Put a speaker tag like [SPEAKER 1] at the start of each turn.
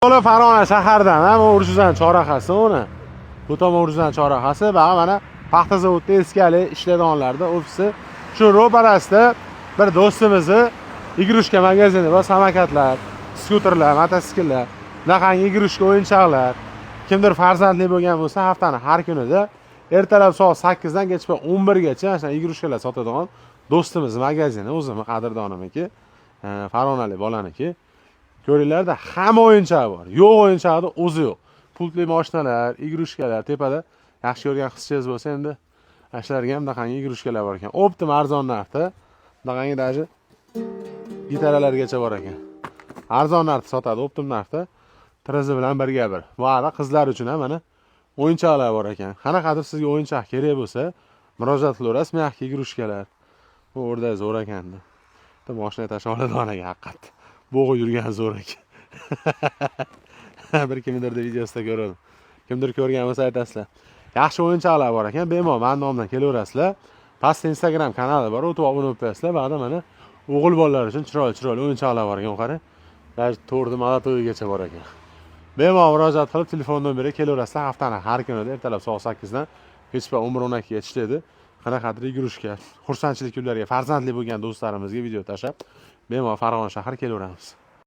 [SPEAKER 1] Yo'li Farg'ona shahardan, ham Urjuzan chorrahasi uni. Bu tomon Urjuzan chorrahasi va mana paxta zavodida eskali ishlaydiganlarda ofisi. Shu ro'parasida bir do'stimizni igrushka magazini va samokatlar, skuterlar, mototsikllar, bunaqangi igrushka o'yinchoqlar. Kimdir farzandli bo'lgan bo'lsa, haftaning har kunida ertalab soat 8 dan kechga 11 gacha mana igrushkalar sotadigan do'stimiz magazini, o'zimiz qadrdonimniki, Farg'onalik bolaniki. Ko'ringlarda hamma o'yinchoq bor. Yo'q o'yinchoqda o'zi yo'q. Pultli mashinalar, igrushkalar, tepada yaxshi ko'rgan qizchangiz bo'lsa, endi ashlarga ham bunaqangi igrushkalar bor ekan. Optim arzon narxda, bunaqangi даже gitaralargacha bor ekan. Arzon narxda sotadi, optim narxda. Tirizi bilan birga bir. Bu ara qizlar uchun ham mana o'yinchoqlar bor ekan. Qanaqadir sizga o'yinchoq kerak bo'lsa, murojaat qilaverasiz, myaxki igrushkalar. Bu o'rda zo'r ekanda. Bitta mashina tashlab oladigan ekan haqiqatda. Bo'g'i yurgan zo'r ekan. Bir kimdirda videosida ko'rdim. Kimdir ko'rgan bo'lsa aytasizlar. Yaxshi o'yinchoqlar bor ekan, bemalol men nomdan kelaverasizlar. Pastda Instagram kanali bor, o'tib obuna bo'lib qo'yasizlar. Ba'da mana o'g'il bolalar uchun chiroyli o'yinchoqlar bor ekan, qarang. Даже to'rda malatoygacha bor ekan. Bemalol murojaat qilib telefon nomeriga kelaverasizlar. Haftaning har kunida ertalab soat 8 dan kechga 11-12 gacha ishlaydi. Qanaqadir yugurishga, xursandchilik kunlariga farzandli bo'lgan do'stlarimizga video tashlab, bemalol Farg'ona shahar kelaveramiz.